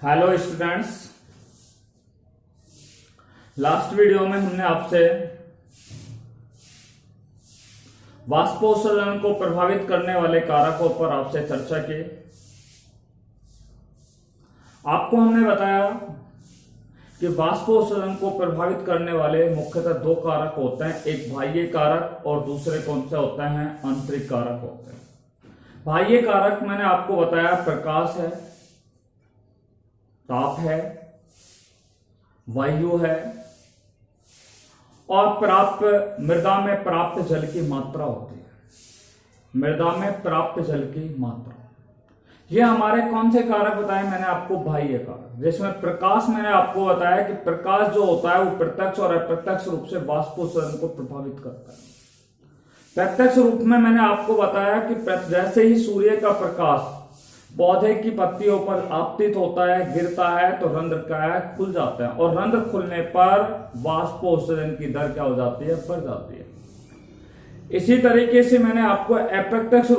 Hello students, last video में हमने आपसे वाष्पोत्सर्जन को प्रभावित करने वाले कारकों पर आपसे चर्चा की। आपको हमने बताया कि वाष्पोत्सर्जन को प्रभावित करने वाले मुख्यतः दो कारक होते हैं, एक बाह्य कारक और दूसरे कौन से होते हैं, आंतरिक कारक होते हैं। बाह्य कारक मैंने आपको बताया प्रकाश है, ताप है, वायु है और मृदा में प्राप्त जल की मात्रा होती है। मृदा में प्राप्त जल की मात्रा, ये हमारे कौन से कारक बताए मैंने आपको, बाह्य कारक। जिसमें प्रकाश मैंने आपको बताया कि प्रकाश जो होता है वो प्रत्यक्ष और अप्रत्यक्ष रूप से वाष्पोत्सर्जन को प्रभावित करता है। प्रत्यक्ष रूप में मैंने आपको बताया कि जैसे ही सूर्य का प्रकाश पौधे की पत्तियों पर आपतित होता है, गिरता है, तो रंध्र क्या है, खुल जाता है और रंध्र खुलने पर वाष्पोत्सर्जन की दर क्या हो जाती है, बढ़ जाती है। इसी तरीके से मैंने आपको अप्रत्यक्ष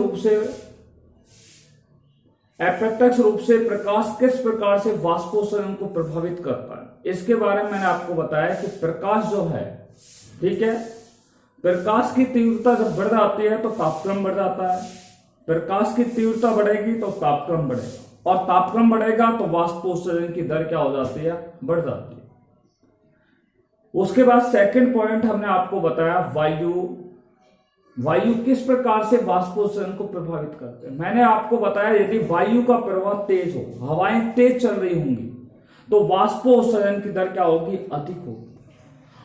रूप से प्रकाश किस प्रकार से वाष्पोत्सर्जन को प्रभावित करता है, इसके बारे में मैंने आपको बताया कि प्रकाश जो है, ठीक है, प्रकाश की तीव्रता जब बढ़ जाती है तो तापक्रम बढ़ जाता है। प्रकाश की तीव्रता बढ़ेगी तो तापक्रम बढ़ेगा और तापक्रम बढ़ेगा तो वाष्पोत्सर्जन की दर क्या हो जाती है, बढ़ जाती है। उसके बाद सेकंड पॉइंट हमने आपको बताया वायु किस प्रकार से वाष्पोत्सर्जन को प्रभावित करते हैं। मैंने आपको बताया यदि वायु का प्रवाह तेज हो, हवाएं तेज चल रही होंगी तो वाष्पोत्सर्जन की दर क्या होगी, अधिक होगी।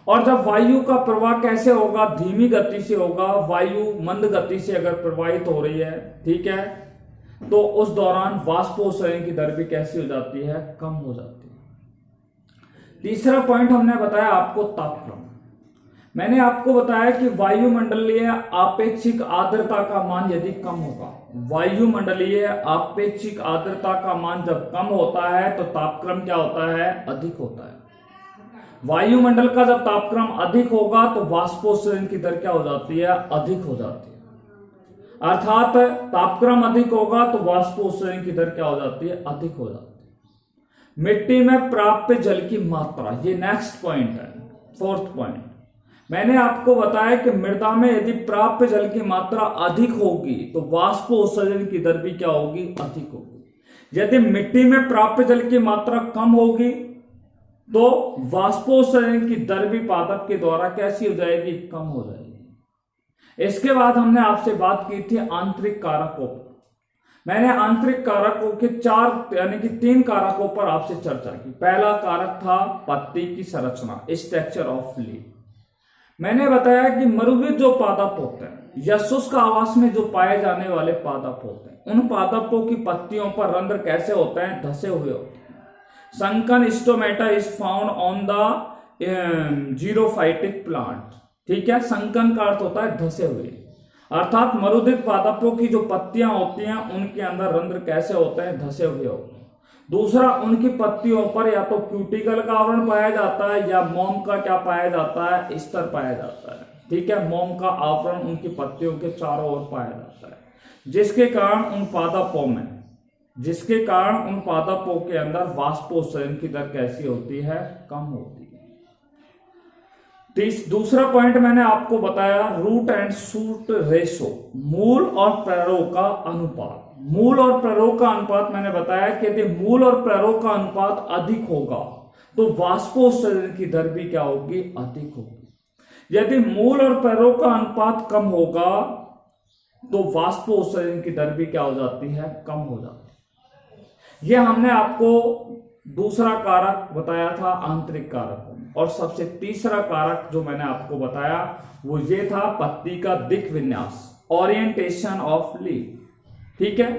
और जब वायु का प्रवाह कैसे होगा, धीमी गति से होगा, वायु मंद गति से अगर प्रवाहित हो रही है, ठीक है, तो उस दौरान वाष्पोत्सर्जन की दर भी कैसी हो जाती है, कम हो जाती है। तीसरा पॉइंट हमने बताया आपको तापक्रम। मैंने आपको बताया कि वायुमंडलीय आपेक्षिक आर्द्रता का मान यदि कम होगा, वायुमंडलीय आपेक्षिक आर्द्रता का मान जब कम होता है तो तापक्रम क्या होता है, अधिक होता है। वायुमंडल का जब तापक्रम अधिक होगा तो वाष्पोत्सर्जन की दर क्या हो जाती है, अधिक हो जाती है। अर्थात तापक्रम अधिक होगा तो वाष्पोत्सर्जन की दर क्या हो जाती है, अधिक हो जाती है। मिट्टी में प्राप्त जल की मात्रा, ये नेक्स्ट पॉइंट है, फोर्थ पॉइंट। मैंने आपको बताया कि मृदा में यदि प्राप्त जल की मात्रा अधिक होगी तो वाष्पोत्सर्जन की दर भी क्या होगी, अधिक होगी। यदि मिट्टी में प्राप्त जल की मात्रा कम होगी तो वाष्पोत्सर्जन की दर भी पादप के द्वारा कैसी हो जाएगी, कम हो जाएगी। इसके बाद हमने आपसे बात की थी आंतरिक कारकों पर। मैंने आंतरिक कारकों के तीन कारकों पर आपसे चर्चा की। पहला कारक था पत्ती की संरचना, स्ट्रक्चर ऑफ लीफ। मैंने बताया कि मरुभूमि जो पादप होते हैं या शुष्क आवास में जो पाए जाने वाले पादप होते हैं, उन पादपों की पत्तियों पर रंध्र कैसे होते हैं, धसे हुए होते हैं। Sunken stomata is found on the xerophytic plant, ठीक है। संकन का अर्थ होता है धसे हुए, अर्थात मरुदित पादपों की जो पत्तियां होती हैं उनके अंदर रंध्र कैसे होते हैं, धसे हुए होते हैं। दूसरा, उनकी पत्तियों पर या तो क्यूटिकल का आवरण पाया जाता है या मोम का क्या पाया जाता है, स्तर पाया जाता है, ठीक है। मोम का आवरण उनकी पत्तियों के चारों ओर पाया जाता है, जिसके कारण उन पादपों के अंदर वाष्पोत्सर्जन की दर कैसी होती है, कम होती है। दूसरा पॉइंट मैंने आपको बताया रूट एंड शूट रेशो, मूल और प्ररोह का अनुपात। मूल और प्ररोह का अनुपात मैंने बताया कि यदि मूल और प्ररोह का अनुपात अधिक होगा तो वाष्पोत्सर्जन की दर भी क्या होगी, अधिक होगी। यदि मूल और प्ररोह का अनुपात कम होगा तो वाष्पोत्सर्जन की दर भी क्या हो जाती है, कम हो जाती है। यह हमने आपको दूसरा कारक बताया था आंतरिक कारकों में। और सबसे तीसरा कारक जो मैंने आपको बताया वो ये था पत्ती का दिक् विन्यास, ओरिएंटेशन ऑफ लीफ, ठीक है।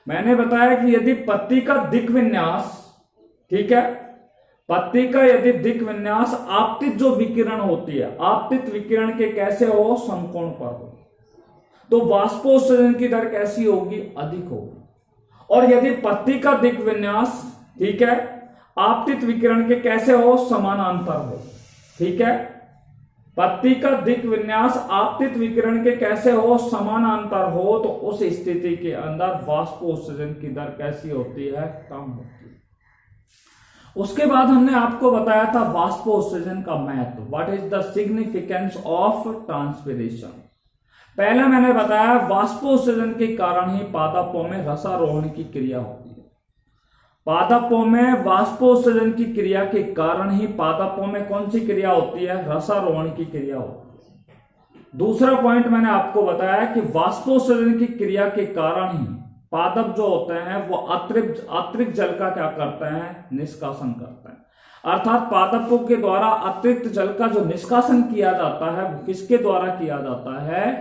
मैंने बताया कि यदि पत्ती का दिक् विन्यास, ठीक है, पत्ती का यदि दिक् विन्यास आपतित जो विकिरण होती है, आपतित विकिरण के कैसे हो, समकोण पर हो, तो वाष्पोत्सर्जन की दर कैसी होगी, अधिक होगी। और यदि पत्ती का दिक् विन्यास, ठीक है, आपतित विकिरण के कैसे हो, समानांतर हो, ठीक है। पत्ती का दिक् विन्यास आपतित विकिरण के कैसे हो, समानांतर हो, तो उस स्थिति के अंदर वाष्पोत्सर्जन की दर कैसी होती है, कम होती है। उसके बाद हमने आपको बताया था वाष्पोत्सर्जन का महत्व, what is the significance of transpiration. पहले मैंने बताया वाष्पोत्सर्जन के कारण ही पादपों में रसारोहण की क्रिया होती है। पादपों में वाष्पोत्सर्जन की क्रिया के कारण ही पादपों में कौन सी क्रिया होती है? रसारोहण की क्रिया होती है। दूसरा पॉइंट मैंने आपको बताया कि वाष्पोत्सर्जन की क्रिया के कारण ही पादप जो होते हैं वो अतिरिक्त जल का क्या करते हैं? निष्कासन करते हैं। अर्थात पादपों के द्वारा अतिरिक्त जल का जो निष्कासन किया जाता है वो किसके द्वारा किया जाता है?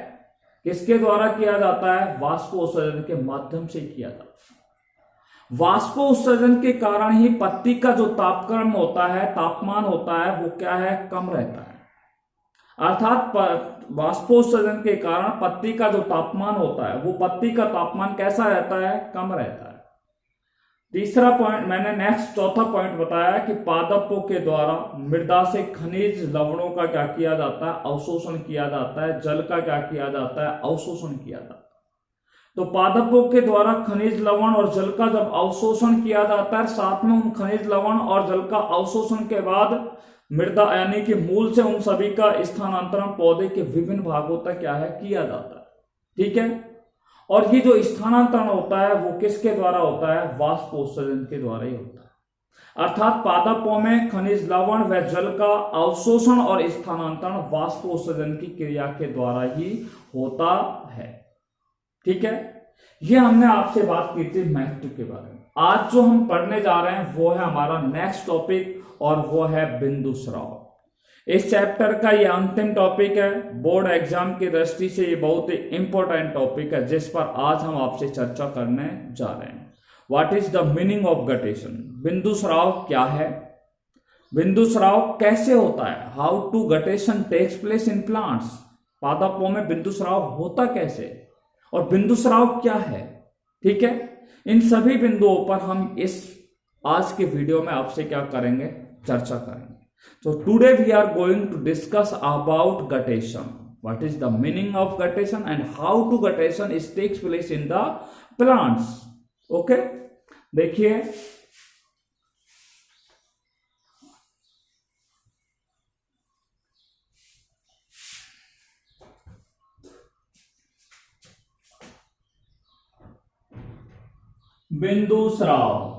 किसके द्वारा किया जाता है? वाष्पोत्सर्जन के माध्यम से किया जाता है। वाष्पोत्सर्जन के कारण ही पत्ती का जो तापक्रम होता है, तापमान होता है, वो क्या है? कम रहता है। अर्थात वाष्पोत्सर्जन के कारण पत्ती का जो तापमान होता है वो पत्ती का तापमान कैसा रहता है? कम रहता है। तीसरा पॉइंट मैंने चौथा पॉइंट बताया कि पादपों के द्वारा मृदा से खनिज लवणों का क्या किया जाता है? अवशोषण किया जाता है। जल का क्या किया जाता है? अवशोषण किया जाता है। तो पादपों के द्वारा खनिज लवण और जल का जब अवशोषण किया जाता है, साथ में उन खनिज लवण और जल का अवशोषण के बाद मृदा यानी कि मूल से उन सभी का स्थानांतरण पौधे के विभिन्न भागों तक क्या है? किया जाता है। ठीक है। और ये जो स्थानांतरण होता है वो किसके द्वारा होता है? वाष्पोत्सर्जन के द्वारा ही होता है। अर्थात पादपों में खनिज लवण व जल का अवशोषण और स्थानांतरण वाष्पोत्सर्जन की क्रिया के द्वारा ही होता है। ठीक है। ये हमने आपसे बात की थी महत्व के बारे में। आज जो हम पढ़ने जा रहे हैं वो है हमारा नेक्स्ट टॉपिक और वो है बिंदुस्राव। इस चैप्टर का ये अंतिम टॉपिक है। बोर्ड एग्जाम की दृष्टि से ये बहुत ही इंपॉर्टेंट टॉपिक है जिस पर आज हम आपसे चर्चा करने जा रहे हैं। What is the meaning of guttation? बिंदुस्राव क्या है? बिंदुस्राव कैसे होता है? How to guttation takes place in plants? पादपों में बिंदुस्राव होता कैसे और बिंदुस्राव क्या है? ठीक है। इन सभी बिंदुओं पर हम इस आज के वीडियो में आपसे क्या करेंगे? चर्चा करेंगे। So today we are going to discuss about guttation. What is the meaning of guttation and how to guttation is takes place in the plants. Okay? देखिए बिंदुस्राव,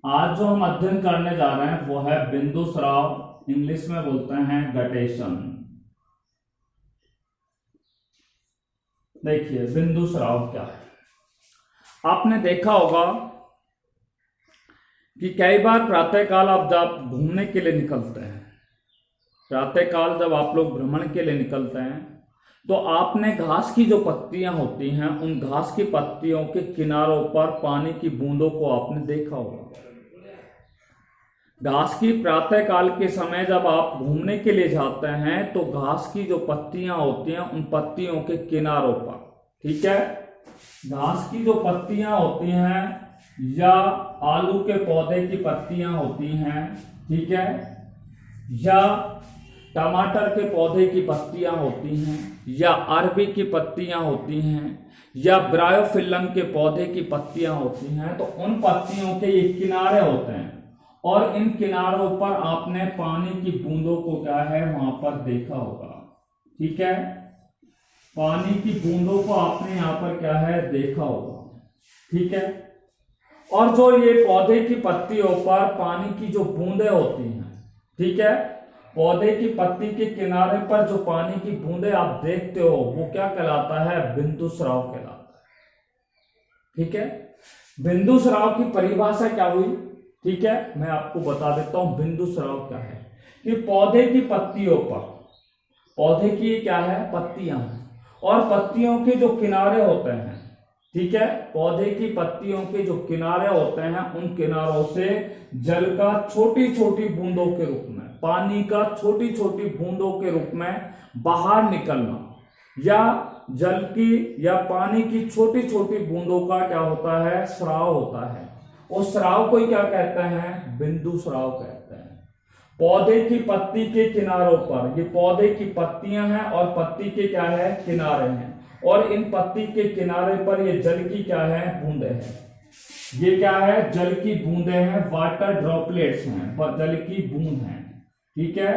आज जो हम अध्ययन करने जा रहे हैं वो है बिंदुस्राव। इंग्लिश में बोलते हैं गटेशन। देखिए बिंदुस्राव क्या है। आपने देखा होगा कि कई बार प्रातःकाल आप जब घूमने के लिए निकलते हैं, प्रातःकाल जब आप लोग भ्रमण के लिए निकलते हैं तो आपने घास की जो पत्तियां होती हैं उन घास की पत्तियों के किनारों पर पानी की बूंदों को आपने देखा होगा। घास की प्रातःकाल के समय जब आप घूमने के लिए जाते हैं तो घास की जो पत्तियां होती हैं उन पत्तियों के किनारों पर, ठीक है, घास की जो पत्तियां होती हैं या आलू के पौधे की पत्तियां होती हैं, ठीक है, या टमाटर के पौधे की पत्तियां होती हैं या अरबी की पत्तियां होती हैं या ब्रायोफिल्लम के पौधे की पत्तियां होती हैं, तो उन पत्तियों के ये किनारे होते हैं और इन किनारों पर आपने पानी की बूंदों को क्या है वहां पर देखा होगा। ठीक है, पानी की बूंदों को आपने यहां पर क्या है देखा होगा। ठीक है, और जो ये पौधे की पत्तियों पर पानी की जो बूंदें होती हैं, ठीक है, पौधे की पत्ती के किनारे पर जो पानी की बूंदें आप देखते हो वो क्या कहलाता है? बिंदुस्राव कहलाता है। ठीक है, बिंदुस्राव की परिभाषा क्या हुई? ठीक है, मैं आपको बता देता हूं बिंदुस्राव क्या है। कि पौधे की पत्तियों पर, पौधे की क्या है? पत्तियां, और पत्तियों के जो किनारे होते हैं, ठीक है, पौधे की पत्तियों के जो किनारे होते हैं उन किनारों से जल का छोटी छोटी बूंदों के रूप में, पानी का छोटी छोटी बूंदों के रूप में बाहर निकलना, या जल की या पानी की छोटी छोटी बूंदों का क्या होता है? स्राव होता है। उस स्राव को क्या कहते हैं? बिंदुस्राव कहते हैं। पौधे की पत्ती के किनारों पर, ये पौधे की पत्तियां हैं और पत्ती के क्या है? किनारे हैं, और इन पत्ती के किनारे पर ये जल की क्या है? बूंदे हैं। ये क्या है, जल की बूंदें हैं, वाटर ड्रॉपलेट्स हैं, जल की बूंद हैं। ठीक है,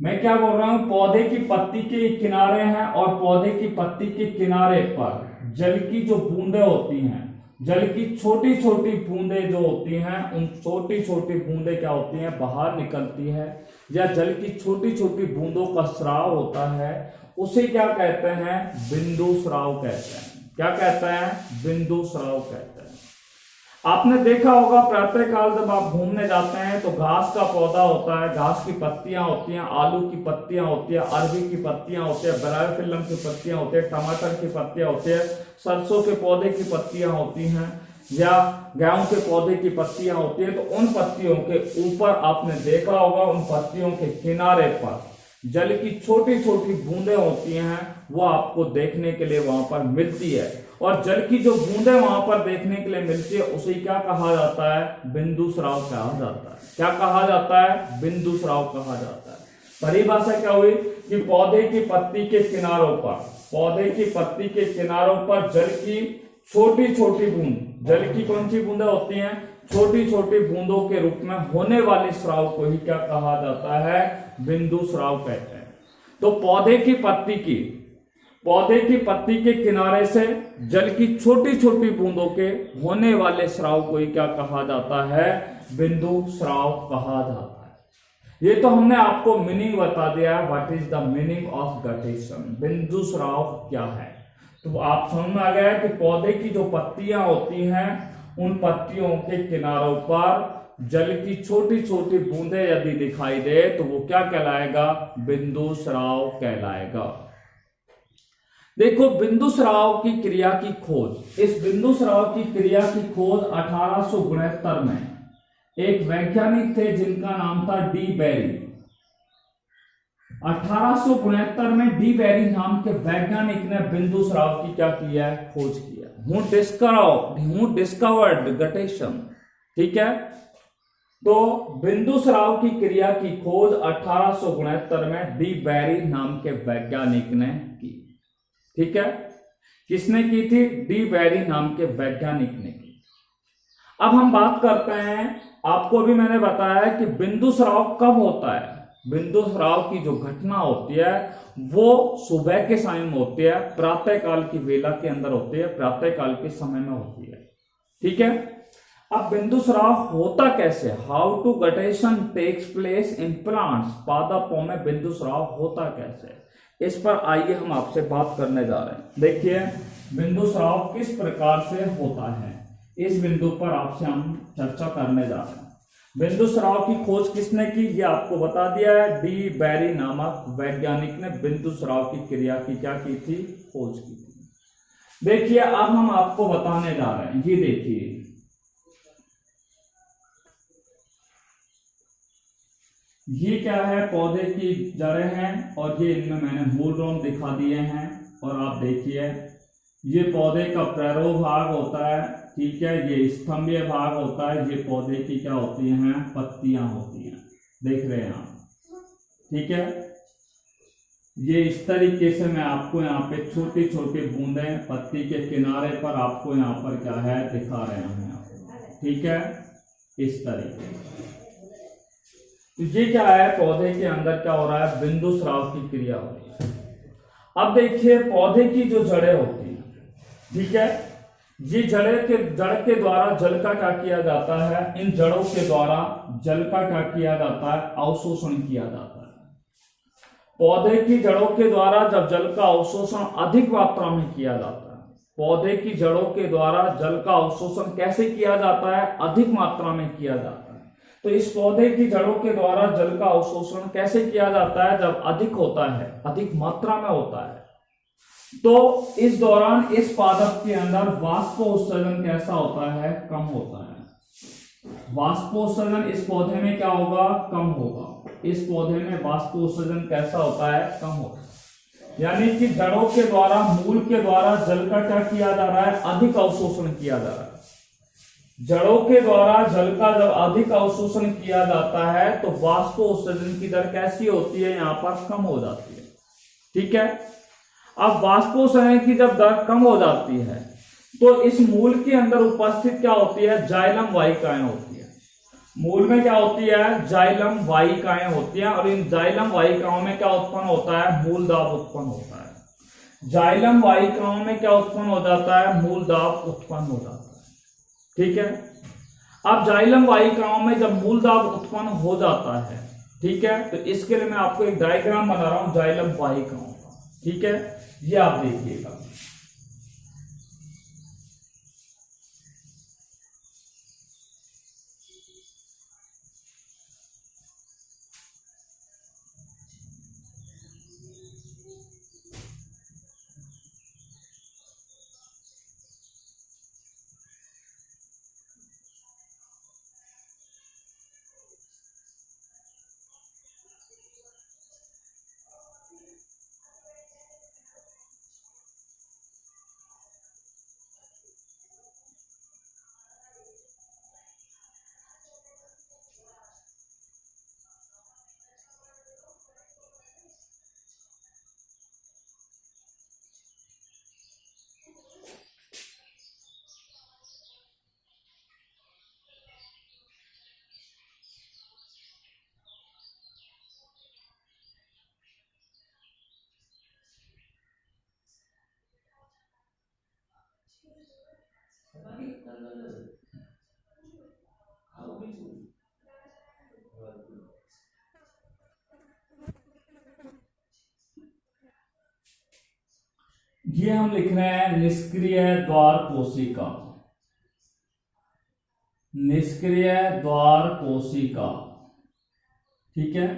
मैं क्या बोल रहा हूं, पौधे की पत्ती के किनारे हैं और पौधे की पत्ती के किनारे पर जल की जो बूंदें होती हैं, जल की छोटी छोटी बूंदें जो होती हैं, उन छोटी छोटी बूंदें क्या होती हैं, बाहर निकलती है, या जल की छोटी छोटी बूंदों का स्राव होता है, उसे क्या कहते हैं, बिंदु स्राव कहते हैं। क्या कहते हैं, बिंदु स्राव कहते हैं। आपने देखा होगा प्रातः काल जब आप घूमने जाते हैं तो घास का पौधा होता है, घास की पत्तियां होती हैं, आलू की पत्तियां होती है, अरबी की पत्तियां होती है, बराफिल्म की पत्तियां होती है, टमाटर की पत्तियां होती है, सरसों के पौधे की पत्तियां होती हैं, या गेहूं के पौधे की पत्तियां होती है। तो उन पत्तियों के ऊपर आपने देखा होगा, उन पत्तियों के किनारे पर जल की छोटी छोटी बूंदें होती हैं, वो आपको देखने के लिए वहां पर मिलती है। और जल की जो बूंदें वहां पर देखने के लिए मिलती है, उसे क्या कहा जाता है, बिंदु स्राव कहा जाता है। क्या कहा जाता है, बिंदु स्राव कहा जाता है। परिभाषा क्या हुई कि पौधे की पत्ती के किनारों पर, पौधे की पत्ती के किनारों पर जल की छोटी छोटी बूंद, जल की कौन सी बूंदें होती हैं, छोटी छोटी बूंदों के रूप में होने वाले स्राव को ही क्या कहा जाता है, बिंदु स्राव कहते हैं। तो पौधे की पत्ती के किनारे से जल की छोटी छोटी बूंदों के होने वाले स्राव को ही क्या कहा जाता है, बिंदु स्राव कहा जाता है। ये तो हमने आपको मीनिंग बता दिया है, what is the meaning of guttation, बिंदु स्राव क्या है। तो आप समझ में आ गया कि पौधे की जो पत्तियां होती हैं, उन पत्तियों के किनारों पर जल की छोटी छोटी बूंदें यदि दिखाई दे तो वो क्या कहलाएगा, बिंदु स्राव कहलाएगा। देखो, बिंदु स्राव की क्रिया की खोज, इस बिंदु स्राव की क्रिया की खोज 1869 में एक वैज्ञानिक थे जिनका नाम था डी बेरी। 1869 में डी बेरी नाम के वैज्ञानिक ने बिंदु स्राव की क्या किया है, खोज किया। Who discovered guttation. ठीक है, तो बिंदु स्राव की क्रिया की खोज 1869 में डी बेरी नाम के वैज्ञानिक ने की। ठीक है, किसने की थी, डी बेरी नाम के वैज्ञानिक ने की। अब हम बात करते हैं, आपको भी मैंने बताया कि बिंदु स्राव कब होता है। बिंदु स्राव की जो घटना होती है वो सुबह के समय में होती है, प्रातः काल की वेला के अंदर होती है, प्रातः काल के समय में होती है। ठीक है, अब बिंदु स्राव होता कैसे, how to guttation takes place in plants, पादपों में बिंदु स्राव होता कैसे, इस पर आइए हम आपसे बात करने जा रहे हैं। देखिए, बिंदु स्राव किस प्रकार से होता है, इस बिंदु पर आपसे हम चर्चा करने जा रहे हैं। बिंदु स्राव की खोज किसने की, ये आपको बता दिया है, डी बेरी नामक वैज्ञानिक ने बिंदु स्राव की क्रिया की क्या की थी, खोज की थी। देखिए, अब हम आपको बताने जा रहे हैं, ये देखिए, ये क्या है, पौधे की जड़ें हैं और ये इनमें मैंने मूलरोम दिखा दिए हैं। और आप देखिए, ये पौधे का पैरो भाग होता है, ठीक है, ये स्तंभीय भाग होता है, ये पौधे की क्या होती हैं, पत्तियां होती हैं, देख रहे हैं आप। ठीक है, ये इस तरीके से मैं आपको यहाँ पे छोटी छोटी बूंदें पत्ती के किनारे पर आपको यहाँ पर क्या है दिखा रहे हैं। ठीक है, इस तरीके से। तो ये क्या है, पौधे के अंदर क्या हो रहा है, बिंदु स्राव की क्रिया हो रही है। अब देखिए, पौधे की जो जड़ें होती हैं, ठीक है, ये जड़ के द्वारा जल का क्या किया जाता है, इन जड़ों के द्वारा जल का क्या किया जाता है, अवशोषण किया जाता है। पौधे की जड़ों के द्वारा जब जल का अवशोषण अधिक मात्रा में किया जाता है, पौधे की जड़ों के द्वारा जल का अवशोषण कैसे किया जाता है, अधिक मात्रा में किया जाता है। तो इस पौधे की जड़ों के द्वारा जल का अवशोषण कैसे किया जाता है, जब अधिक होता है, अधिक मात्रा में होता है, तो इस दौरान इस पादप के अंदर वाष्पोत्सर्जन कैसा होता है, कम होता है। वाष्पोत्सर्जन इस पौधे में क्या होगा, कम होगा। इस पौधे में वाष्पोत्सर्जन कैसा होता है, कम होता है। यानी कि जड़ों के द्वारा, मूल के द्वारा जल का क्या किया जा रहा है, अधिक अवशोषण किया जा रहा है। जड़ों के द्वारा जल का जब अधिक अवशोषण किया जाता है तो वाष्पोत्सर्जन की दर कैसी होती है, यहां पर कम हो जाती है। ठीक है, अब वाष्पोत्सर्जन की जब दर कम हो जाती है तो इस मूल के अंदर उपस्थित क्या होती है, जाइलम वाहिकाएं होती है। मूल में क्या होती है, जाइलम वाहिकाएं होती हैं, और इन जाइलम वाहिकाओं में क्या उत्पन्न होता है, मूल दाब उत्पन्न होता है। जाइलम वाहिकाओं में क्या उत्पन्न हो जाता है, मूल दाब उत्पन्न हो जाता है। ठीक है, अब जाइलम वाहिकाओं में जब मूल दाब उत्पन्न हो जाता है, ठीक है, तो इसके लिए मैं आपको एक डायग्राम बना रहा हूं जाइलम वाहिकाओं का। ठीक है, ये आप देखिएगा। ये हम लिख रहे हैं निष्क्रिय द्वार कोशिका, निष्क्रिय द्वार कोशिका। ठीक है,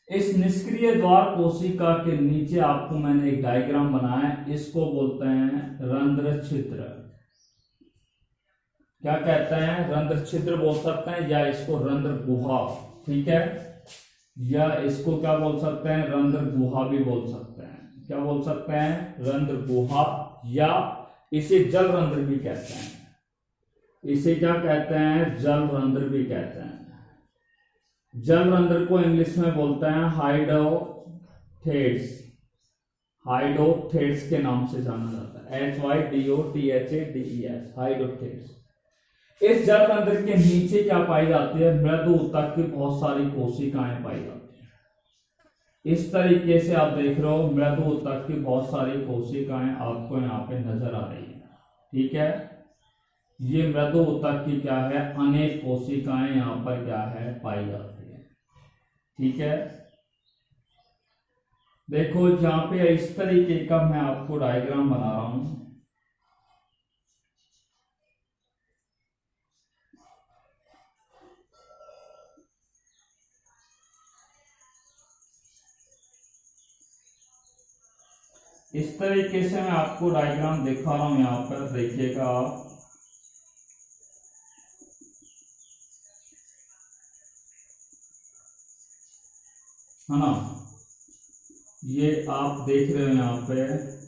इस निष्क्रिय द्वार कोशिका के नीचे आपको मैंने एक डायग्राम बनाया है, इसको बोलते हैं रंध्र छिद्र। क्या कहते हैं, रंध्र छिद्र बोल सकते हैं, या इसको रंध्र गुहा। ठीक है, या इसको क्या बोल सकते हैं, रंध्र गुहा भी बोल सकते हैं। क्या बोल सकते हैं, रंध्र गुहा, या इसे जल रंध्र भी कहते हैं। इसे क्या कहते हैं, जल रंध्र भी कहते हैं। जल रंध्र को इंग्लिश में बोलते हैं हाइडोथेड्स, हाइडोथेड्स के नाम से जाना जाता है, HYDOTHADES, हाइडोथेड्स। इस जल रंध्र के नीचे क्या पाई जाती है, मृदु ऊतक की बहुत सारी कोशिकाएं पाई जाती है। इस तरीके से आप देख रहे हो, मृदु ऊतक की बहुत सारी कोशिकाएं आपको यहाँ पे नजर आ रही है। ठीक है, ये मृदु ऊतक की क्या है, अनेक कोशिकाएं यहाँ पर क्या है, पाई जाती है। ठीक है, देखो यहाँ पे इस तरीके का मैं आपको डायग्राम बना रहा हूं। इस तरीके से मैं आपको डायग्राम दिखा रहा हूं, यहाँ पर देखिएगा आप। है ना, ये आप देख रहे हो यहाँ पे,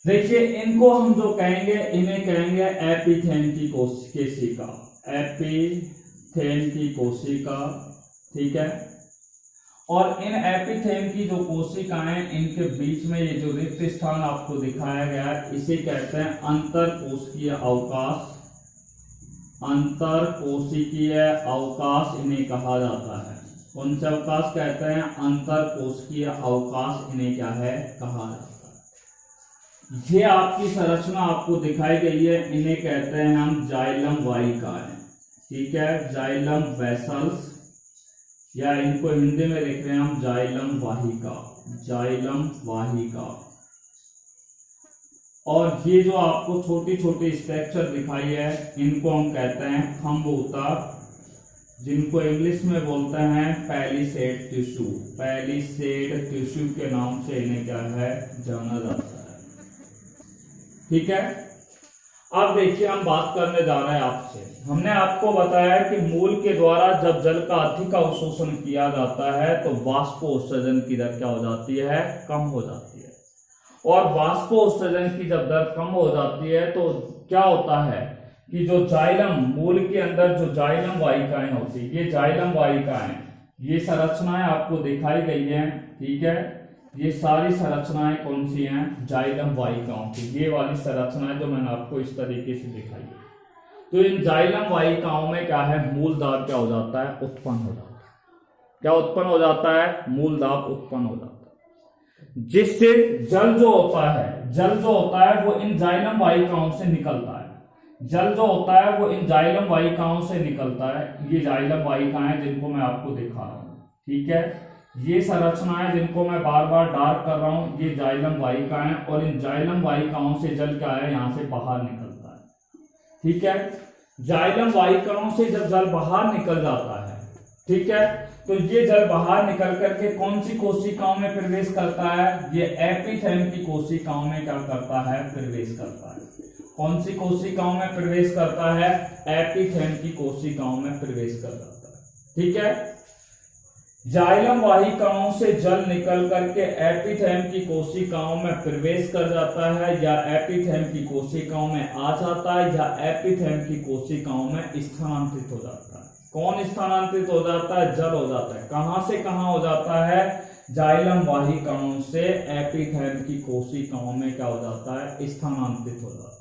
देखिए इनको हम जो कहेंगे, इन्हें कहेंगे एपिथेन की कोशिका, एपिथेन की कोशिका। ठीक है, और इन एपिथेन की जो कोशिकाएं, इनके बीच में ये जो रिक्त स्थान आपको दिखाया गया है, इसे कहते हैं अंतरकोशिकीय अवकाश। अंतरकोशिकीय अवकाश इन्हें कहा जाता है। कौन से अवकाश कहते हैं, अंतरकोशिकीय अवकाश इन्हें क्या है, कहा जाता है। ये आपकी संरचना आपको दिखाई गई है, इन्हें कहते हैं हम जाइलम वाहिकाएं। ठीक है, जाइलम वेसल्स, या इनको हिंदी में लिख रहे हैं हम जाइलम वाहिका, जाइलम वाहिका। और ये जो आपको छोटी छोटी स्ट्रक्चर दिखाई है, इनको हम कहते हैं खंभ ऊतक, जिनको इंग्लिश में बोलते हैं पैलिसेड टिश्यू। पैलिसेड टिश्यू के नाम से इन्हें क्या है, जाना जाता है। ठीक है, अब देखिए हम बात करने जा रहे हैं आपसे। हमने आपको बताया कि मूल के द्वारा जब जल का अधिक अवशोषण किया जाता है तो वाष्पोत्सर्जन की दर क्या हो जाती है, कम हो जाती है। और वाष्पोत्सर्जन की जब दर कम हो जाती है तो क्या होता है कि जो जाइलम मूल के अंदर जो जाइलम वाहिकाएं होती है, ये जाइलम वाहिकाएं, ये संरचनाएं आपको दिखाई गई हैं, ठीक है। ये सारी संरचनाएं कौन सी हैं? जाइलम वाहिकाओं की। ये वाली संरचनाएं जो मैंने आपको इस तरीके से दिखाई है। तो इन जाइलम वाहिकाओं में क्या है? मूल दाब क्या हो जाता है? उत्पन्न हो जाता है। क्या उत्पन्न हो जाता है? मूल दाब उत्पन्न हो जाता है, जिससे जल जो होता है वो इन जाइलम वाहिकाओं से निकलता है। जल जो होता है वो इन जाइलम वाहिकाओं से निकलता है। ये जाइलम वाहिकाएं जिनको मैं आपको दिखा रहा हूं, ठीक है। ये संरचनाएं जिनको मैं बार बार डार्क कर रहा हूं, ये जाइलम वाहिकाएं, और इन जाइलम वाहिकाओं से जल क्या है? यहां से बाहर निकलता है, ठीक है। जाइलम वाहिकाओं से जब जल बाहर निकल जाता है, ठीक है, तो ये जल बाहर निकल करके कौन सी कोशिकाओं में प्रवेश करता है? ये एपिथेम की कोशिकाओं में क्या करता है? प्रवेश करता है। कौन सी कोशिकाओं में प्रवेश करता है? एपिथेम की कोशिकाओं में प्रवेश कर जाता है, ठीक है। जाइलम वाहिकाओं से जल निकल करके एपिथेम की कोशिकाओं में प्रवेश कर जाता है, या एपिथेम की कोशिकाओं में आ जाता है, या एपिथेम की कोशिकाओं में स्थानांतरित हो जाता है। कौन स्थानांतरित हो जाता है? जल हो जाता है। कहां से कहां हो जाता है? जाइलम वाहिकाओं से एपिथेम की कोशिकाओं में क्या हो जाता है? स्थानांतरित हो जाता है।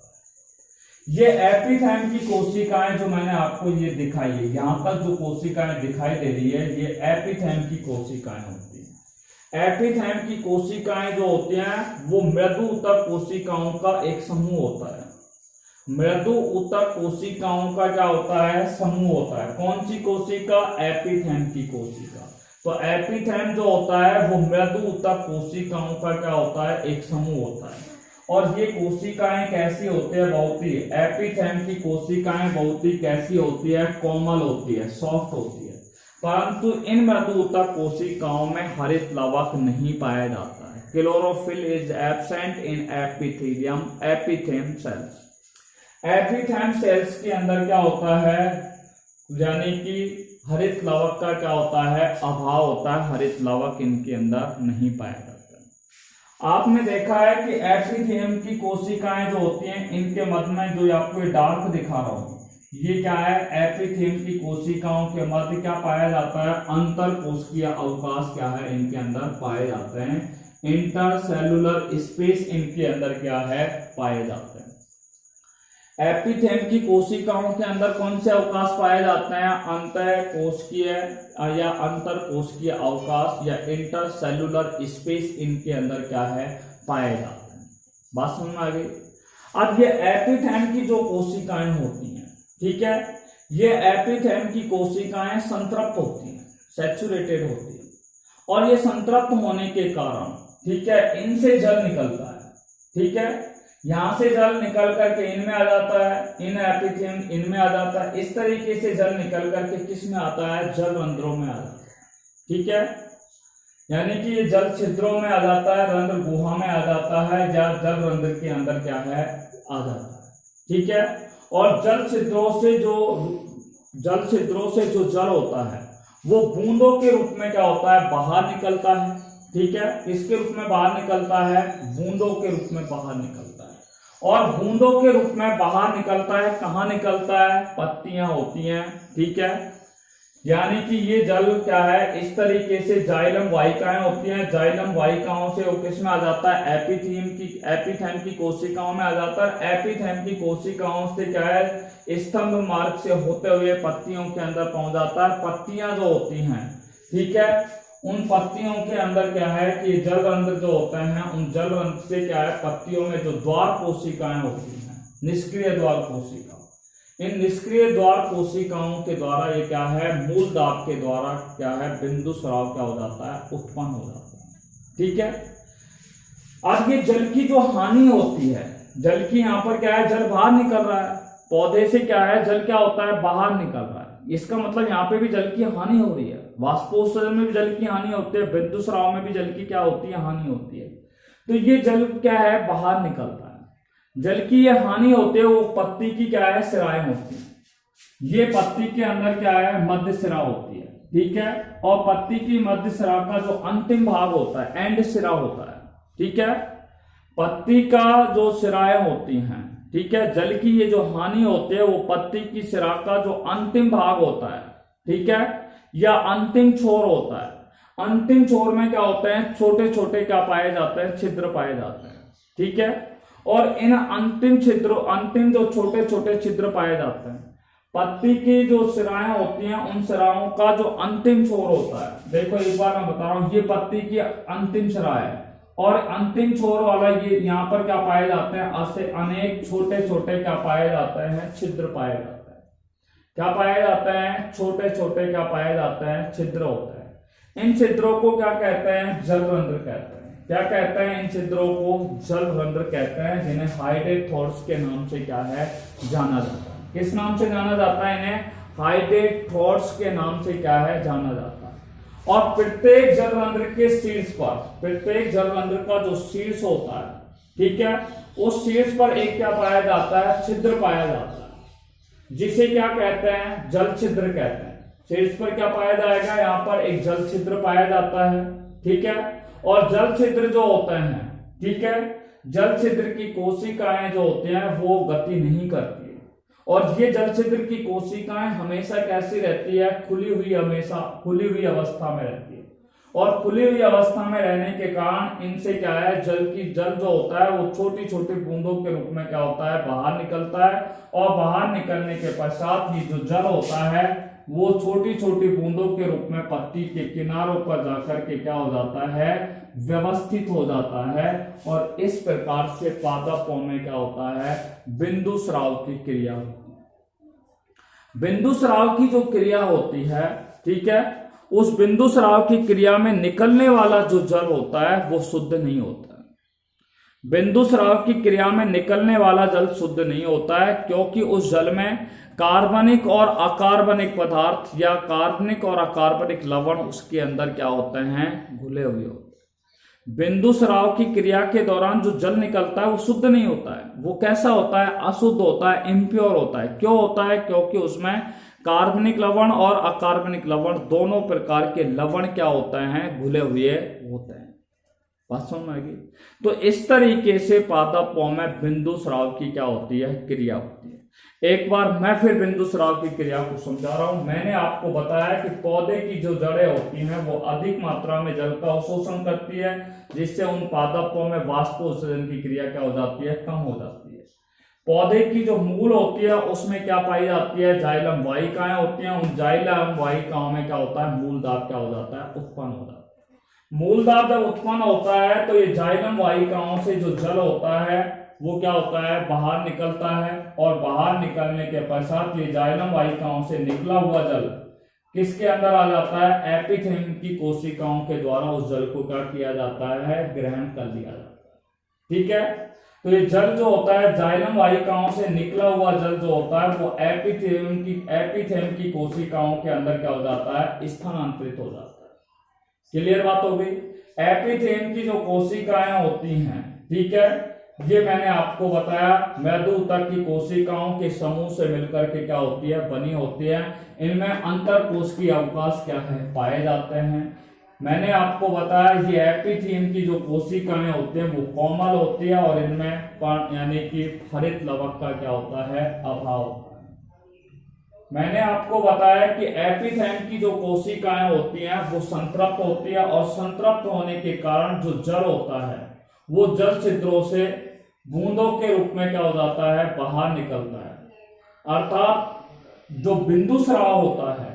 ये एपिथेम की कोशिकाएं जो मैंने आपको ये दिखाई है, यहां तक जो कोशिकाएं दिखाई दे रही है, ये एपिथेम की कोशिकाएं होती हैं। एपिथेम की कोशिकाएं जो होती हैं वो मृदु ऊतक कोशिकाओं का एक समूह होता है। मृदु ऊतक कोशिकाओं का क्या होता है? समूह होता है। कौन सी कोशिका? एपिथेम की कोशिका। तो एपिथेम जो होता है वो मृदु ऊतक कोशिकाओं का क्या होता है? एक समूह होता है। और ये कोशिकाएं कैसी होती है? बहुत ही, एपिथेम की कोशिकाएं बहुत ही कैसी होती है? कोमल होती है, सॉफ्ट होती है। परंतु इन मृदु ऊतक कोशिकाओं में हरित लवक नहीं पाया जाता है। Chlorophyll is absent in epithem cells. Epithem cells के अंदर क्या होता है? यानी कि हरित लवक का क्या होता है? अभाव होता है। हरित लवक इनके अंदर नहीं पाया जाता। आपने देखा है कि एपिथेम की कोशिकाएं जो होती हैं, इनके मध्य में जो आपको डार्क दिखा रहा हूं, ये क्या है? एपिथेम की कोशिकाओं के मध्य क्या पाया जाता है? अंतर कोशिकीय अवकाश क्या है? इनके अंदर पाए जाते हैं। इंटरसेलुलर स्पेस इनके अंदर क्या है? पाए जाते हैं। एपिथेम की कोशिकाओं के अंदर कौन से अवकाश पाए जाते हैं? अंतर कोशिकीय या अंतर कोशिकीय अवकाश या इंटरसेलुलर स्पेस इनके अंदर क्या है? पाए जाते हैं। बात समझ में आ गई? अब ये एपिथेम की जो कोशिकाएं होती हैं, ठीक है, ये एपिथेम की कोशिकाएं संतृप्त होती हैं, सैचुरेटेड होती हैं, और ये संतृप्त होने के कारण, ठीक है, इनसे जल निकलता है, ठीक है। यहां से जल निकल करके इनमें आ जाता है, इन एपिथेम इनमें आ जाता है। इस तरीके से जल निकल करके किस में आता है? जल रंध्रों में आ जाता है, ठीक है। यानी कि ये जल छिद्रों में आ जाता है, रंध्र गुहा में आ जाता है, या जल रंध्र के अंदर क्या है? आ जाता है, ठीक है। और जल छिद्रों से जो जल होता है वो बूंदों के रूप में क्या होता है? बाहर निकलता है, ठीक है। किसके रूप में बाहर निकलता है? बूंदों के रूप में बाहर निकलता है। और बूंदों के रूप में बाहर निकलता है, कहां निकलता है? पत्तियां होती हैं, ठीक है। यानी कि ये जल क्या है? इस तरीके से जाइलम वाहिकाएं होती हैं, जाइलम वाहिकाओं से वो किस में आ जाता है? एपिथेम की कोशिकाओं में आ जाता है। एपिथेम की कोशिकाओं से क्या है? स्तंभ मार्ग से होते हुए पत्तियों के अंदर पहुंच जाता है। पत्तियां जो होती हैं, ठीक है, उन पत्तियों के अंदर क्या है कि जल रंध्र जो होते हैं, उन जल रंध्र से क्या है? पत्तियों में जो द्वार कोशिकाएं होती हैं, निष्क्रिय द्वार कोशिका, इन निष्क्रिय द्वार कोशिकाओं के द्वारा ये क्या है? मूल दाब के द्वारा क्या है? बिंदु स्राव क्या हो जाता है? उत्पन्न हो जाता है, ठीक है। अब ये जल की जो हानि होती है, जल की यहाँ पर क्या है? जल बाहर निकल रहा है, पौधे से क्या है? जल क्या होता है? बाहर निकल रहा है। इसका मतलब यहाँ पे भी जल की हानि हो रही है। वाष्पोत्सर्जन में भी जल की हानि होती है, बिंदु स्राव में भी जल की क्या होती है? हानि होती है। तो ये जल क्या है? बाहर निकलता है। जल की ये हानि होती है, वो पत्ती की क्या है? सिराएं होती है। ये पत्ती के अंदर क्या है? मध्य सिरा होती है, ठीक है। और पत्ती की मध्य सिरा का जो अंतिम भाग होता है, एंड सिरा होता है, ठीक है। पत्ती का जो सिराएं होती हैं, ठीक है, जल की ये जो हानि होती है वो पत्ती की सिरा का जो अंतिम भाग होता है, ठीक है, या अंतिम छोर होता है। अंतिम छोर में क्या होते हैं, छोटे छोटे क्या पाए जाते हैं, छिद्र पाए जाते हैं, ठीक है। और इन अंतिम छिद्रों, अंतिम जो छोटे छोटे छिद्र पाए जाते हैं, पत्ती की जो सिराएं होती हैं उन सिराओं का जो अंतिम छोर होता है, देखो एक बार मैं बता रहा हूं, ये पत्ती की अंतिम सिरा है और अंतिम छोर वाला ये यहाँ पर क्या पाए जाते हैं, ऐसे अनेक छोटे छोटे क्या पाए जाते हैं, छिद्र पाए जाते हैं। क्या पाए जाते हैं, छोटे छोटे क्या पाए जाते हैं, छिद्र होते हैं। इन छिद्रों को क्या कहते हैं, जलरंध्र कहते हैं। क्या कहते हैं, इन छिद्रों को जलरंध्र कहते हैं, जिन्हें हाइडेड थॉर्स के नाम से क्या है, जाना जाता है। किस नाम से जाना जाता है, इन्हें हाइडेड थॉर्स के नाम से क्या है, जाना जाता है। और प्रत्येक जलरंध्र के शीर्ष पर, प्रत्येक जलरंध्र का जो शीर्ष होता है, ठीक है, उस शीर्ष पर एक क्या पाया जाता है, छिद्र पाया जाता है, जिसे क्या कहते हैं, जल छिद्र कहते हैं। शीर्ष पर क्या पाया जाएगा, यहाँ पर एक जल छिद्र पाया जाता है, ठीक है। और जल छिद्र जो होते हैं, ठीक है, जल छिद्र की कोशिकाएं जो होती हैं वो गति नहीं करती है, और ये जल छिद्र की कोशिकाएं हमेशा कैसी रहती है, खुली हुई, हमेशा खुली हुई अवस्था में रहती है। और खुली हुई अवस्था में रहने के कारण इनसे क्या है, जल जो होता है वो छोटी छोटी बूंदों के रूप में क्या होता है, बाहर निकलता है। और बाहर निकलने के पश्चात ही जो जल होता है वो छोटी छोटी बूंदों के रूप में पत्ती के किनारों पर जाकर के क्या हो जाता है, व्यवस्थित हो जाता है। और इस प्रकार से पादपों में क्या होता है, बिंदु स्राव की क्रिया होती है। बिंदु स्राव की जो क्रिया होती है, ठीक है, उस बिंदु स्राव की क्रिया में निकलने वाला जो जल होता है वो शुद्ध नहीं होता है। बिंदु स्राव की क्रिया में निकलने वाला जल शुद्ध नहीं होता है, क्योंकि उस जल में कार्बनिक और अकार्बनिक पदार्थ या कार्बनिक और अकार्बनिक लवण उसके अंदर क्या होते हैं, घुले हुए होते हैं। बिंदु स्राव की क्रिया के दौरान जो जल निकलता है वो शुद्ध नहीं होता है, वो कैसा होता है, अशुद्ध होता है, इम्प्योर होता है। क्यों होता है, क्योंकि उसमें कार्बनिक लवण और अकार्बनिक लवण दोनों प्रकार के लवण क्या होते हैं, घुले हुए होते हैं। बात समझ में आ गई। तो इस तरीके से पादपों में बिंदु स्राव की क्या होती है, क्रिया होती है। एक बार मैं फिर बिंदु स्राव की क्रिया को समझा रहा हूं। मैंने आपको बताया कि पौधे की जो जड़ें होती हैं वो अधिक मात्रा में जल का अवशोषण करती है, जिससे उन पादपों में वाष्पोत्सर्जन की क्रिया क्या हो जाती है, कम हो जाती है। पौधे की जो मूल होती है उसमें क्या पाई जाती है, जाइलम वाहिकाएं होती हैं। उन जाइलम वाहिकाओं में क्या होता है, मूल दाब क्या हो जाता है, उत्पन्न हो जाता है। मूल दाब जब उत्पन्न होता है तो ये जाइलम वाहिकाओं से जो जल होता है वो क्या होता है, बाहर निकलता है। और बाहर निकलने के पश्चात ये जाइलम वाहिकाओं से निकला हुआ जल किसके अंदर आ जाता है, एपिथेलियम की कोशिकाओं के द्वारा उस जल को क्या किया जाता है, ग्रहण कर लिया जाता है। ठीक है, तो ये जल जो होता है, जाइलम वाहिकाओं से निकला हुआ जल जो होता है वो एपिथेलियम की कोशिकाओं के अंदर क्या हो जाता है, स्थानांतरित हो जाता है। क्लियर बात हो गई। एपिथेलियम की जो कोशिकाएं होती हैं, ठीक है, ये मैंने आपको बताया मेदूतक की कोशिकाओं के समूह से मिलकर के क्या होती है, बनी होती है। इनमें अंतरकोशिकीय अवकाश क्या है, पाए जाते हैं। मैंने आपको बताया ये एपिथेलियम की जो कोशिकाएं होती हैं वो कोमल होती है और इनमें यानी कि हरित लवक का क्या होता है, अभाव होता है। मैंने आपको बताया कि एपिथेलियम की जो कोशिकाएं होती हैं वो संतृप्त होती है, और संतृप्त होने के कारण जो जल होता है वो जल छिद्रों से बूंदों के रूप में क्या हो जाता है, बाहर निकलता है। अर्थात जो बिंदु स्राव होता है,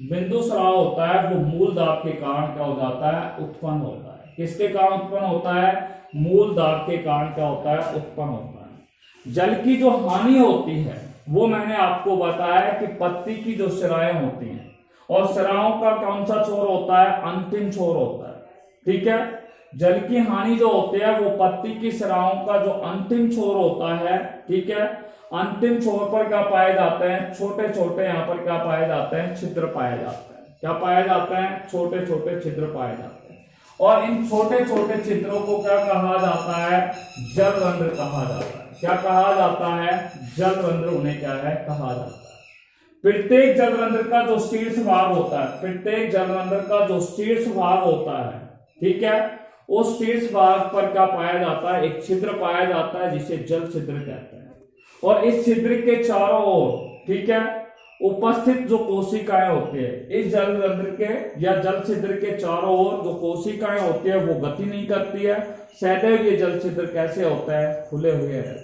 बिंदु स्राव होता है वो मूल दाब के कारण क्या हो जाता है, उत्पन्न होता है। किसके कारण उत्पन्न होता है, मूल दाब के कारण क्या होता है, उत्पन्न होता है। जल की जो हानि होती है वो मैंने आपको बताया कि पत्ती की जो सिराएं होती हैं, और सिराओं का कौन सा छोर होता है, अंतिम छोर होता है। ठीक है, जल की हानि जो होती है वो पत्ती की सिराओं का जो अंतिम छोर होता है, ठीक है, अंतिम छोर पर क्या पाए जाते हैं, छोटे छोटे यहाँ पर क्या पाए जाते हैं, छिद्र पाए जाते हैं। क्या पाए जाते हैं, छोटे छोटे छिद्र पाए जाते हैं। और इन छोटे छोटे छिद्रों को क्या कहा जाता है, जलरंध्र कहा जाता है। क्या कहा जाता है, जलरंध्र उन्हें क्या है, कहा जाता है। प्रत्येक जलरंध्र का जो शीर्ष भाग होता है, प्रत्येक जलरंध्र का जो शीर्ष भाग होता है, ठीक है, उस शीर्ष भाग पर क्या पाया जाता है, एक छिद्र पाया जाता है जिसे जल छिद्र कहते हैं। और इस छिद्र के चारों ओर, ठीक है, उपस्थित जो कोशिकाएं होती है, इस जल रंध्र के या जल छिद्र के चारों ओर जो कोशिकाएं होती है वो गति नहीं करती है। सदैव ये जल छिद्र कैसे होता है, खुले हुए रहते हैं।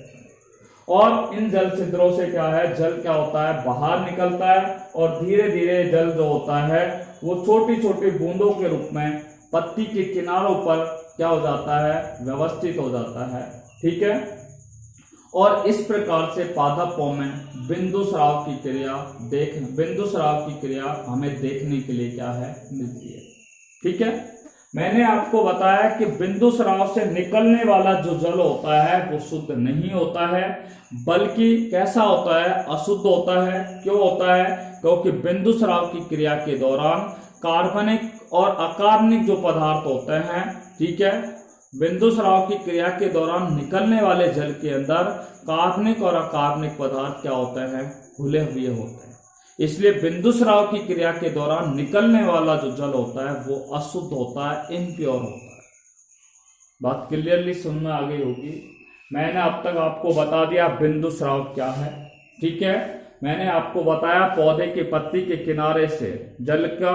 और इन जल छिद्रों से क्या है, जल क्या होता है, बाहर निकलता है और धीरे धीरे जल जो होता है वो छोटी छोटी बूंदों के रूप में पत्ती के किनारों पर क्या हो जाता है, व्यवस्थित हो जाता है। ठीक है, और इस प्रकार से पादपों में बिंदु स्राव की क्रिया हमें देखने के लिए क्या है, मिलती है। ठीक है, मैंने आपको बताया कि बिंदु स्राव से निकलने वाला जो जल होता है वो शुद्ध नहीं होता है, बल्कि कैसा होता है, अशुद्ध होता है। क्यों होता है, क्योंकि बिंदु स्राव की क्रिया के दौरान कार्बनिक और अकार्बनिक जो पदार्थ होते हैं, ठीक है, बिंदु स्राव की क्रिया के दौरान निकलने वाले जल के अंदर कार्बनिक और अकार्बनिक पदार्थ क्या होते हैं, घुले हुए होते हैं। इसलिए बिंदु स्राव की क्रिया के दौरान निकलने वाला जो जल होता है वो अशुद्ध होता है, इम्प्योर होता है। बात क्लियरली सुन में आ गई होगी। मैंने अब तक आपको बता दिया बिंदु स्राव क्या है। ठीक है, मैंने आपको बताया पौधे की पत्ती के किनारे से जल का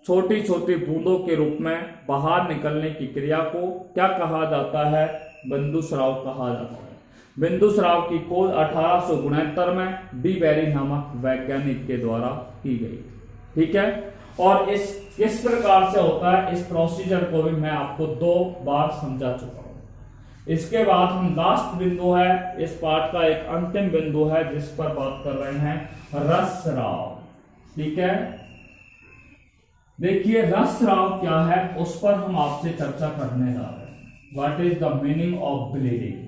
छोटी छोटी बूंदों के रूप में बाहर निकलने की क्रिया को क्या कहा जाता है, बिंदु स्राव कहा जाता है। बिंदु स्राव की खोज 1869 में डी बेरी नामक वैज्ञानिक के द्वारा की गई। ठीक है, और इस किस प्रकार से होता है, इस प्रोसीजर को भी मैं आपको 2 बार समझा चुका हूं। इसके बाद हम लास्ट बिंदु है, इस पाठ का एक अंतिम बिंदु है जिस पर बात कर रहे हैं, रस स्राव। ठीक है, देखिए रस स्राव क्या है उस पर हम आपसे चर्चा करने जा रहे हैं। What is the meaning of bleeding.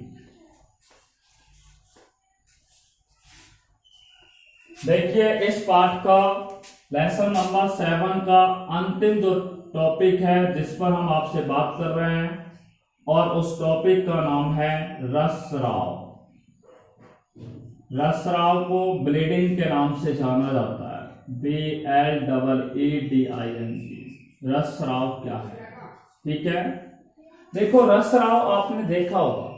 देखिए इस पाठ का लेसन नंबर 7 का अंतिम जो टॉपिक है जिस पर हम आपसे बात कर रहे हैं, और उस टॉपिक का नाम है रस स्राव। रस स्राव को ब्लीडिंग के नाम से जाना जाता है, BLEEDING। रस स्राव क्या है, ठीक है। देखो रस स्राव आपने देखा होगा,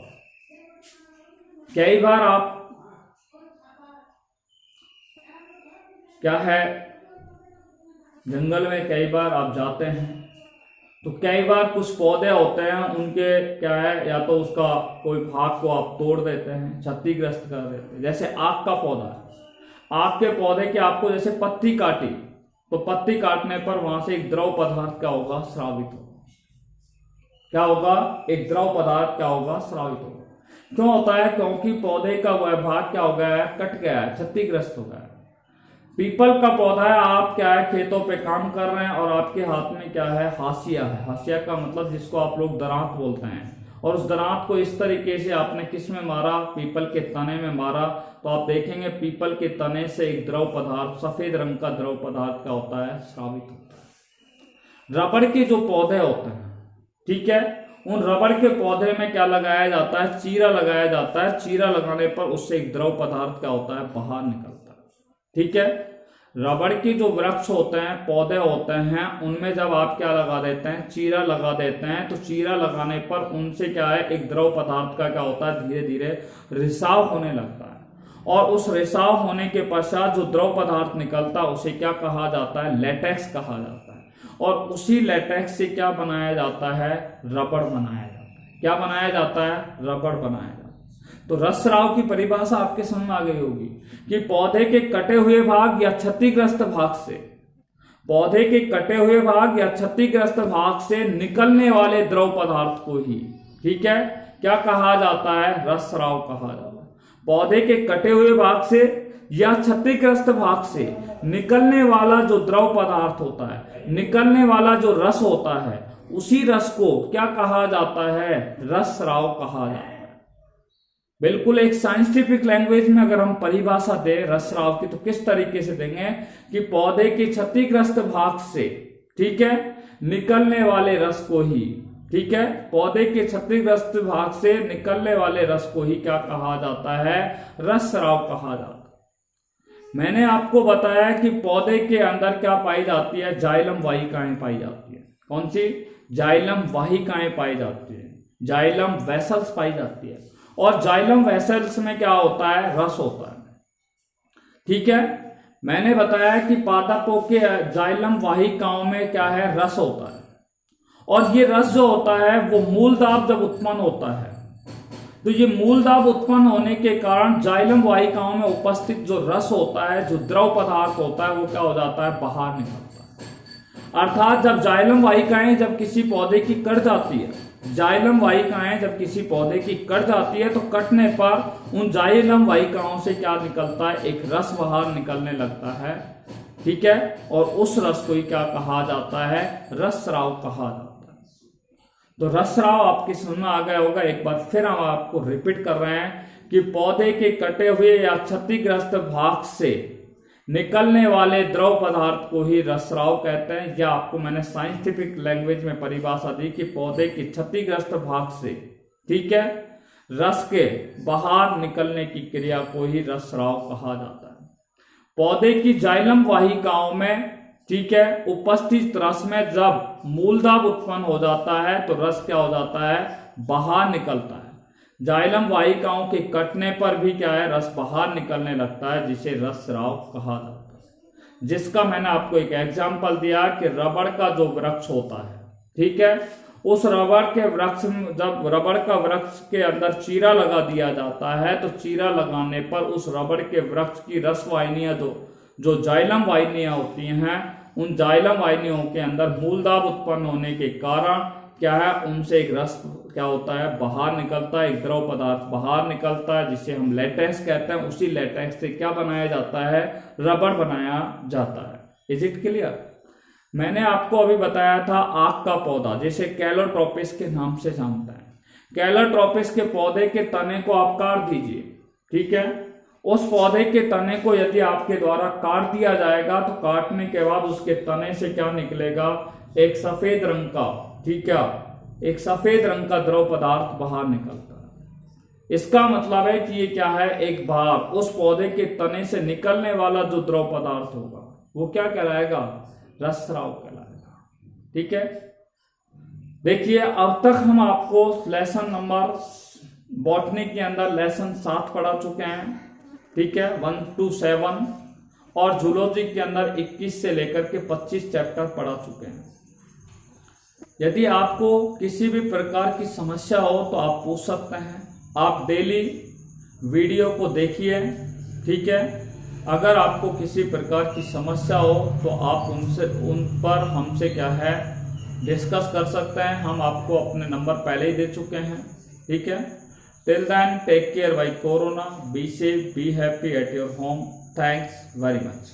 कई बार आप क्या है जंगल में कई बार आप जाते हैं तो कई बार कुछ पौधे होते हैं उनके क्या है, या तो उसका कोई भाग को आप तोड़ देते हैं, क्षतिग्रस्त कर देते हैं। जैसे आक का पौधा है, आक के पौधे की आपको जैसे पत्ती काटी तो पत्ती काटने पर वहां से एक द्रव पदार्थ क्या होगा, स्रावित होगा। क्या होगा, एक द्रव पदार्थ क्या होगा, स्रावित होगा। क्यों होता है, क्योंकि पौधे का वह भाग क्या हो गया है, कट गया है, क्षतिग्रस्त हो गया है। पीपल का पौधा है, आप क्या है खेतों पे काम कर रहे हैं और आपके हाथ में क्या है, हाशिया है। हाशिया का मतलब जिसको आप लोग दरांत बोलते हैं, और उस दरांत को इस तरीके से आपने किस में मारा, पीपल के तने में मारा, तो आप देखेंगे पीपल के तने से एक द्रव पदार्थ, सफेद रंग का द्रव पदार्थ क्या होता है, स्रावित होता है। रबड़ के जो पौधे होते हैं, ठीक है, उन रबड़ के पौधे में क्या लगाया जाता है, चीरा लगाया जाता है। चीरा लगाने पर उससे एक द्रव पदार्थ क्या होता है, बाहर निकलता है। ठीक है, रबड़ के जो वृक्ष होते हैं, पौधे होते हैं, उनमें जब आप क्या लगा देते हैं, चीरा लगा देते हैं, तो चीरा लगाने पर उनसे क्या है, एक द्रव पदार्थ का क्या होता है, धीरे धीरे रिसाव होने लगता है। और उस रिसाव होने के पश्चात जो द्रव पदार्थ निकलता है उसे क्या कहा जाता है, लेटेक्स कहा जाता है। और उसी लेटेक्स से क्या बनाया जाता है, रबड़ बनाया जाता है। क्या बनाया जाता है, रबड़ बनाया जाता है। तो रस स्राव की परिभाषा आपके समझ में आ गई होगी कि पौधे के कटे हुए भाग या क्षतिग्रस्त भाग से, पौधे के कटे हुए भाग या क्षतिग्रस्त भाग से निकलने वाले द्रव पदार्थ को ही, ठीक है, क्या कहा जाता है, रस स्राव कहा जाता है। पौधे के कटे हुए भाग से या क्षतिग्रस्त भाग से निकलने वाला जो द्रव पदार्थ होता है, निकलने वाला जो रस होता है, उसी रस को क्या कहा जाता है, रस स्राव कहा जाता है। बिल्कुल एक साइंटिफिक लैंग्वेज में अगर हम परिभाषा दें रस स्राव की, तो किस तरीके से देंगे कि पौधे के क्षतिग्रस्त भाग से, ठीक है, निकलने वाले रस को ही, ठीक है, पौधे के क्षतिग्रस्त भाग से निकलने वाले रस को ही क्या कहा जाता है, रस स्राव कहा जाता है। मैंने आपको बताया कि पौधे के अंदर क्या पाई जाती है, जाइलम वाहिकाएं पाई जाती है। कौन सी, जाइलम वाहिकाएं पाई जाती है, जाइलम वेसल्स पाई जाती है। और जाइलम वेसल्स में क्या होता है, रस होता है। ठीक है, मैंने बताया कि पादपों के जाइलम वाहिकाओं में क्या है, रस होता है। और ये रस जो होता है वो मूलदाब जब उत्पन्न होता है, तो ये मूलदाब उत्पन्न होने के कारण जाइलम वाहिकाओं में उपस्थित जो रस होता है, जो द्रव पदार्थ होता है, वो क्या हो जाता है, बाहर निकलता है। अर्थात जब जाइलम वाहिकाएं जब किसी पौधे की कट जाती है, जाइलम वाहिकाएं जब किसी पौधे की कट जाती है, तो कटने पर उन जाइलम वाहिकाओं से क्या निकलता है, एक रस बाहर निकलने लगता है। ठीक है, और उस रस को ही क्या कहा जाता है, रसस्राव कहा जाता है। तो रसस्राव आपकी समझ में आ गया होगा। एक बार फिर हम आपको रिपीट कर रहे हैं कि पौधे के कटे हुए या क्षतिग्रस्त भाग से निकलने वाले द्रव पदार्थ को ही रसस्राव कहते हैं। या आपको मैंने साइंटिफिक लैंग्वेज में परिभाषा दी कि पौधे के क्षतिग्रस्त भाग से, ठीक है, रस के बाहर निकलने की क्रिया को ही रसस्राव कहा जाता है। पौधे की जाइलम वाहिकाओं में, ठीक है, उपस्थित रस में जब मूलदाब उत्पन्न हो जाता है तो रस क्या हो जाता है, बाहर निकलता है। जाइलम वाहिकाओं के कटने पर भी क्या है, रस बाहर निकलने लगता है, जिसे रसस्राव कहा जाता है। जिसका मैंने आपको एक एग्जांपल दिया कि रबड़ का जो वृक्ष होता है, ठीक है, उस रबड़ के वृक्ष में जब रबड़ का वृक्ष के अंदर चीरा लगा दिया जाता है, तो चीरा लगाने पर उस रबड़ के वृक्ष की रस वाहिनियां जो जाइलम वाहिनियां होती हैं, उन जाइलम वाहिनियों के अंदर मूलदाब उत्पन्न होने के कारण क्या है, उनसे एक रस क्या होता है, बाहर निकलता है, एक द्रव पदार्थ बाहर निकलता है, जिसे हम लेटेक्स कहते हैं। उसी लेटेक्स से क्या बनाया जाता है, रबड़ बनाया जाता है। Is it clear? मैंने आपको अभी बताया था आक का पौधा, जिसे कैलोट्रोपिस के नाम से जानता है। कैलोट्रोपिस के पौधे के तने को आप काट दीजिए, ठीक है, उस पौधे के तने को यदि आपके द्वारा काट दिया जाएगा तो काटने के बाद उसके तने से क्या निकलेगा, एक सफेद रंग का, ठीक है, एक सफेद रंग का द्रव पदार्थ बाहर निकलता है। इसका मतलब है कि ये क्या है, एक भाग उस पौधे के तने से निकलने वाला जो द्रव पदार्थ होगा वो क्या कहलाएगा, रसस्राव कहलाएगा। ठीक है, देखिए अब तक हम आपको लेसन नंबर बॉटनी के अंदर लेसन 7 पढ़ा चुके हैं, ठीक है, 1 to 7, और जूलॉजी के अंदर 21 से लेकर के 25 चैप्टर पढ़ा चुके हैं। यदि आपको किसी भी प्रकार की समस्या हो तो आप पूछ सकते हैं। आप डेली वीडियो को देखिए, ठीक है। अगर आपको किसी प्रकार की समस्या हो तो आप उन पर हमसे क्या है, डिस्कस कर सकते हैं। हम आपको अपने नंबर पहले ही दे चुके हैं, ठीक है। Till then take care bye corona, be safe, be happy at your home. Thanks very much.